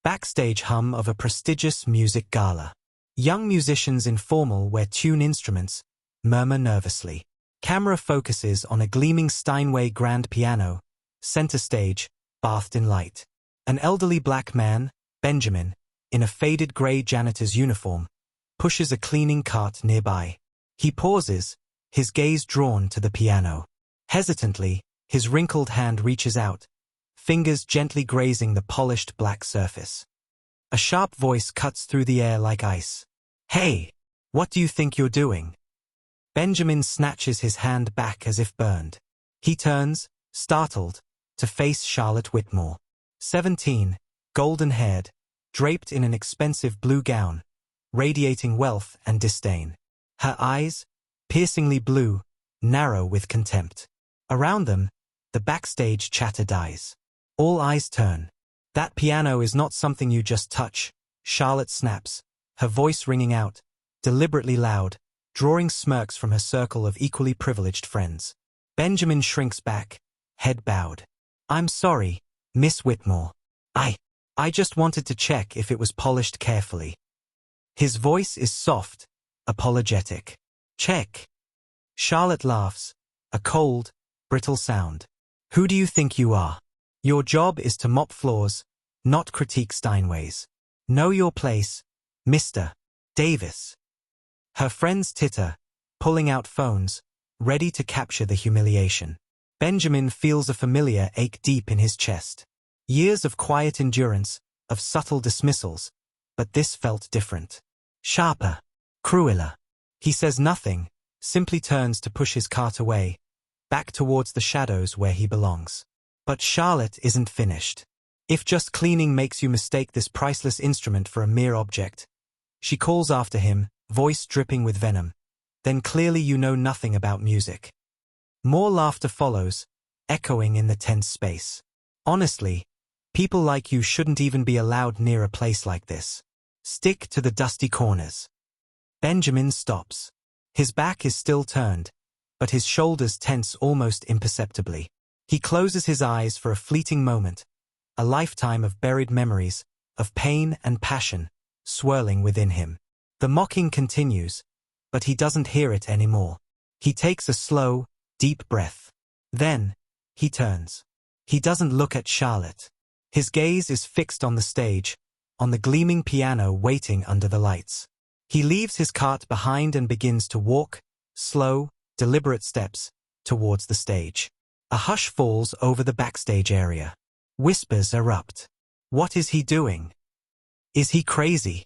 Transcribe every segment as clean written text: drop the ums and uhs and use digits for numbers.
Backstage hum of a prestigious music gala. Young musicians in formal wear tune instruments, murmur nervously. Camera focuses on a gleaming Steinway grand piano, center stage, bathed in light. An elderly black man, Benjamin, in a faded gray janitor's uniform, pushes a cleaning cart nearby. He pauses, his gaze drawn to the piano. Hesitantly, his wrinkled hand reaches out, fingers gently grazing the polished black surface. A sharp voice cuts through the air like ice. "Hey, what do you think you're doing?" Benjamin snatches his hand back as if burned. He turns, startled, to face Charlotte Whitmore. 17, golden-haired, draped in an expensive blue gown, radiating wealth and disdain. Her eyes, piercingly blue, narrow with contempt. Around them, the backstage chatter dies. All eyes turn. "That piano is not something you just touch," Charlotte snaps, her voice ringing out, deliberately loud, drawing smirks from her circle of equally privileged friends. Benjamin shrinks back, head bowed. "I'm sorry, Miss Whitmore. I just wanted to check if it was polished carefully." His voice is soft, apologetic. "Check." Charlotte laughs, a cold, brittle sound. "Who do you think you are? Your job is to mop floors, not critique Steinways. Know your place, Mr. Davis." Her friends titter, pulling out phones, ready to capture the humiliation. Benjamin feels a familiar ache deep in his chest. Years of quiet endurance, of subtle dismissals, but this felt different. Sharper, crueler. He says nothing, simply turns to push his cart away, back towards the shadows where he belongs. But Charlotte isn't finished. "If just cleaning makes you mistake this priceless instrument for a mere object," she calls after him, voice dripping with venom, "then clearly you know nothing about music." More laughter follows, echoing in the tense space. "Honestly, people like you shouldn't even be allowed near a place like this. Stick to the dusty corners." Benjamin stops. His back is still turned, but his shoulders tense almost imperceptibly. He closes his eyes for a fleeting moment, a lifetime of buried memories, of pain and passion, swirling within him. The mocking continues, but he doesn't hear it anymore. He takes a slow, deep breath. Then, he turns. He doesn't look at Charlotte. His gaze is fixed on the stage, on the gleaming piano waiting under the lights. He leaves his cart behind and begins to walk, slow, deliberate steps, towards the stage. A hush falls over the backstage area. Whispers erupt. What is he doing? Is he crazy?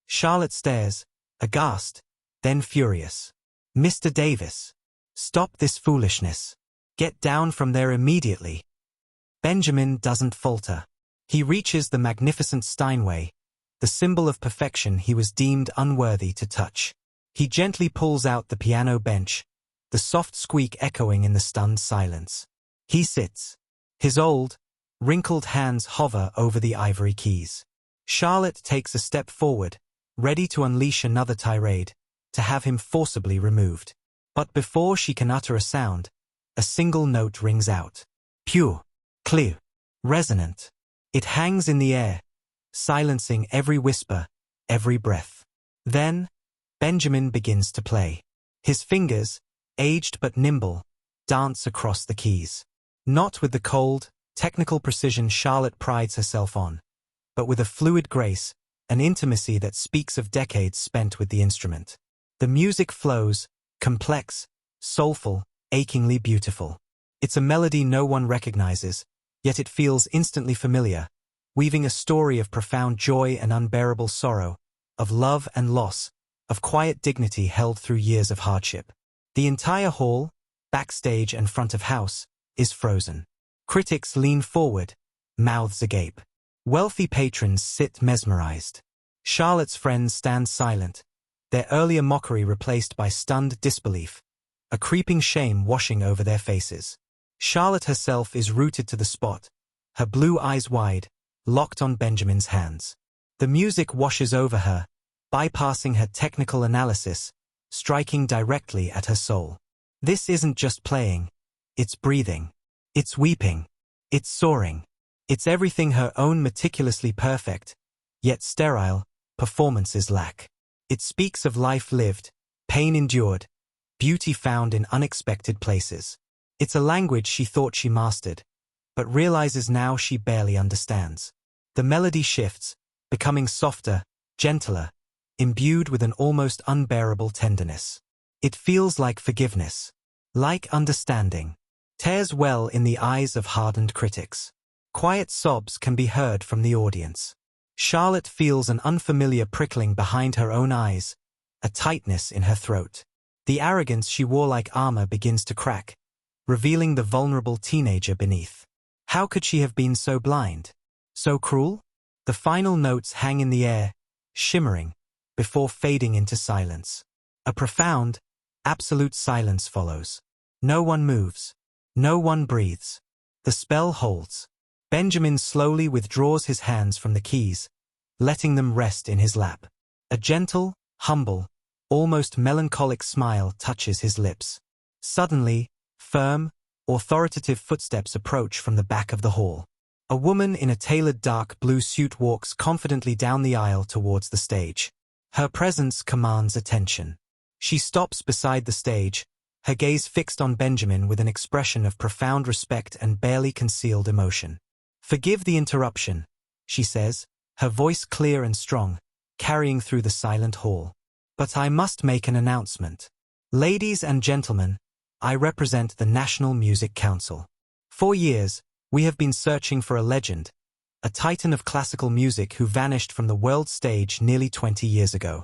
Charlotte stares, aghast, then furious. "Mr. Davis, stop this foolishness. Get down from there immediately." Benjamin doesn't falter. He reaches the magnificent Steinway, the symbol of perfection he was deemed unworthy to touch. He gently pulls out the piano bench, the soft squeak echoing in the stunned silence. He sits. His old, wrinkled hands hover over the ivory keys. Charlotte takes a step forward, ready to unleash another tirade, to have him forcibly removed. But before she can utter a sound, a single note rings out. Pure, clear, resonant. It hangs in the air, silencing every whisper, every breath. Then, Benjamin begins to play. His fingers, aged but nimble, dance across the keys. Not with the cold, technical precision Charlotte prides herself on, but with a fluid grace, an intimacy that speaks of decades spent with the instrument. The music flows, complex, soulful, achingly beautiful. It's a melody no one recognizes, yet it feels instantly familiar, weaving a story of profound joy and unbearable sorrow, of love and loss, of quiet dignity held through years of hardship. The entire hall, backstage and front of house, is frozen. Critics lean forward, mouths agape. Wealthy patrons sit mesmerized. Charlotte's friends stand silent, their earlier mockery replaced by stunned disbelief, a creeping shame washing over their faces. Charlotte herself is rooted to the spot, her blue eyes wide, locked on Benjamin's hands. The music washes over her, bypassing her technical analysis, striking directly at her soul. This isn't just playing, it's breathing, it's weeping, it's soaring, It's everything her own meticulously perfect, yet sterile, performances lack. It speaks of life lived, pain endured, beauty found in unexpected places. It's a language she thought she mastered, but realizes now she barely understands. The melody shifts, becoming softer, gentler, imbued with an almost unbearable tenderness. It feels like forgiveness, like understanding. Tears well in the eyes of hardened critics. Quiet sobs can be heard from the audience. Charlotte feels an unfamiliar prickling behind her own eyes, a tightness in her throat. The arrogance she wore like armor begins to crack, revealing the vulnerable teenager beneath. How could she have been so blind? So cruel? The final notes hang in the air, shimmering, before fading into silence. A profound, absolute silence follows. No one moves. No one breathes. The spell holds. Benjamin slowly withdraws his hands from the keys, letting them rest in his lap. A gentle, humble, almost melancholic smile touches his lips. Suddenly, firm, authoritative footsteps approach from the back of the hall. A woman in a tailored dark blue suit walks confidently down the aisle towards the stage. Her presence commands attention. She stops beside the stage, her gaze fixed on Benjamin with an expression of profound respect and barely concealed emotion. "Forgive the interruption," she says, her voice clear and strong, carrying through the silent hall. "But I must make an announcement. Ladies and gentlemen, I represent the National Music Council. For years, we have been searching for a legend, a titan of classical music who vanished from the world stage nearly 20 years ago."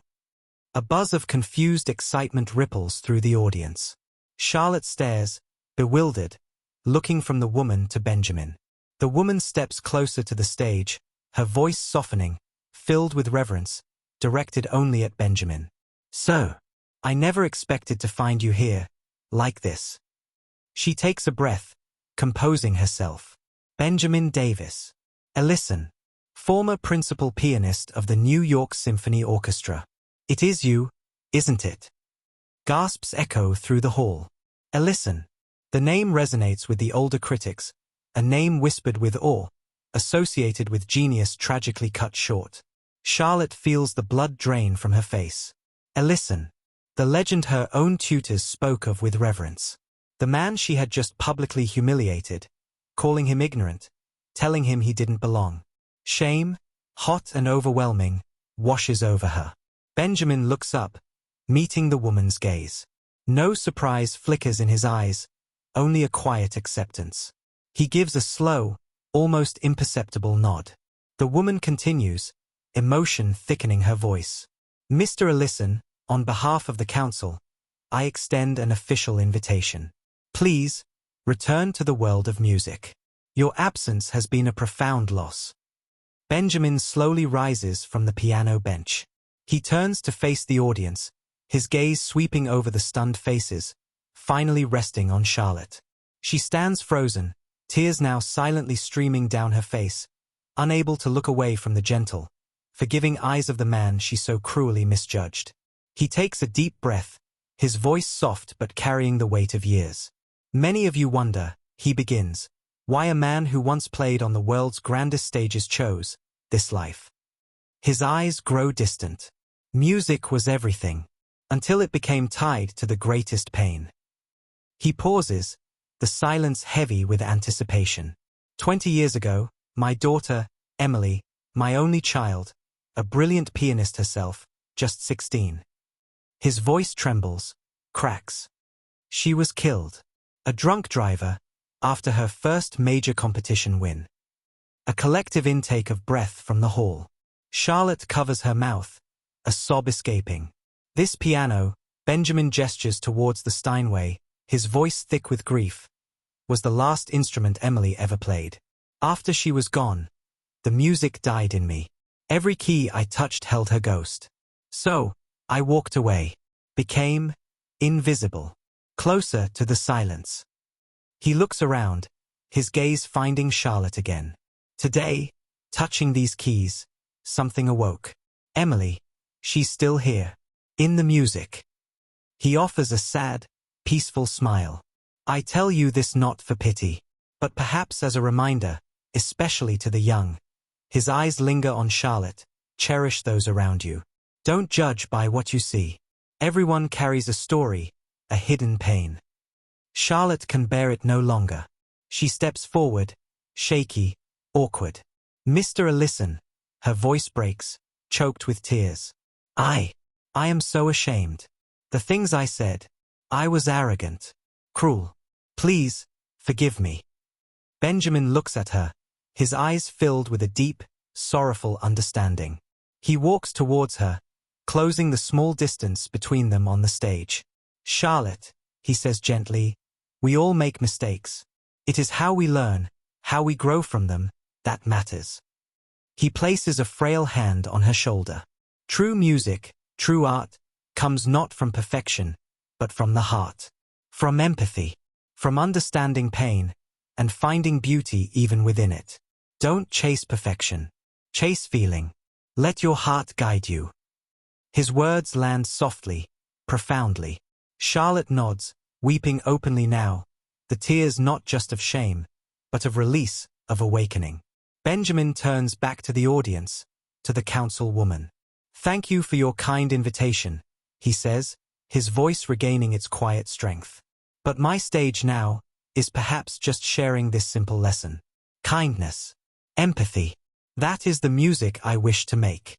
A buzz of confused excitement ripples through the audience. Charlotte stares, bewildered, looking from the woman to Benjamin. The woman steps closer to the stage, her voice softening, filled with reverence, directed only at Benjamin. "So, I never expected to find you here, like this." She takes a breath, composing herself. Benjamin Davis. Ellison, former principal pianist of the New York Symphony Orchestra. "It is you, isn't it?" Gasps echo through the hall. Ellison. The name resonates with the older critics, a name whispered with awe, associated with genius tragically cut short. Charlotte feels the blood drain from her face. Ellison. The legend her own tutors spoke of with reverence. The man she had just publicly humiliated, calling him ignorant, telling him he didn't belong. Shame, hot and overwhelming, washes over her. Benjamin looks up, meeting the woman's gaze. No surprise flickers in his eyes, only a quiet acceptance. He gives a slow, almost imperceptible nod. The woman continues, emotion thickening her voice. "Mr. Ellison, on behalf of the council, I extend an official invitation. Please, return to the world of music. Your absence has been a profound loss." Benjamin slowly rises from the piano bench. He turns to face the audience, his gaze sweeping over the stunned faces, finally resting on Charlotte. She stands frozen, tears now silently streaming down her face, unable to look away from the gentle, forgiving eyes of the man she so cruelly misjudged. He takes a deep breath, his voice soft but carrying the weight of years. "Many of you wonder," he begins, "why a man who once played on the world's grandest stages chose this life." His eyes grow distant. Music was everything, until it became tied to the greatest pain. He pauses, the silence heavy with anticipation. 20 years ago, my daughter, Emily, my only child, a brilliant pianist herself, just 16. His voice trembles, cracks. She was killed. A drunk driver, after her first major competition win. A collective intake of breath from the hall. Charlotte covers her mouth, a sob escaping. "This piano," Benjamin gestures towards the Steinway, his voice thick with grief, "was the last instrument Emily ever played. After she was gone, the music died in me. Every key I touched held her ghost. So, I walked away, became invisible, closer to the silence." He looks around, his gaze finding Charlotte again. Today, touching these keys, something awoke. Emily, she's still here, in the music. He offers a sad, peaceful smile. "I tell you this not for pity, but perhaps as a reminder, especially to the young. His eyes linger on Charlotte. Cherish those around you. Don't judge by what you see. Everyone carries a story, a hidden pain. Charlotte can bear it no longer. She steps forward, shaky, awkward. Mr. Listen. Her voice breaks, choked with tears. I am so ashamed. The things I said. I was arrogant. Cruel. Please, forgive me. Benjamin looks at her, his eyes filled with a deep, sorrowful understanding. He walks towards her, closing the small distance between them on the stage. Charlotte, he says gently, we all make mistakes. It is how we learn, how we grow from them, that matters. He places a frail hand on her shoulder. True music, true art, comes not from perfection, but from the heart. From empathy, from understanding pain, and finding beauty even within it. Don't chase perfection. Chase feeling. Let your heart guide you. His words land softly, profoundly. Charlotte nods, weeping openly now, the tears not just of shame, but of release, of awakening. Benjamin turns back to the audience, to the councilwoman. Thank you for your kind invitation, he says, his voice regaining its quiet strength. But my stage now is perhaps just sharing this simple lesson. Kindness. Empathy. That is the music I wish to make.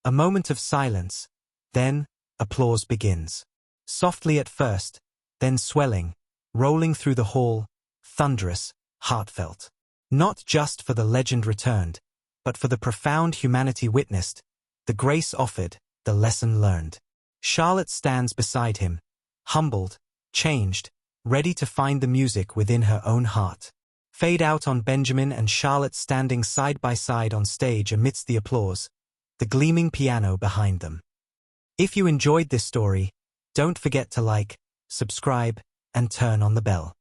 A moment of silence, then applause begins. Softly at first, then swelling, rolling through the hall, thunderous, heartfelt. Not just for the legend returned, but for the profound humanity witnessed, the grace offered, the lesson learned. Charlotte stands beside him, humbled, changed, ready to find the music within her own heart. Fade out on Benjamin and Charlotte standing side by side on stage amidst the applause, the gleaming piano behind them. If you enjoyed this story, don't forget to like, subscribe, and turn on the bell.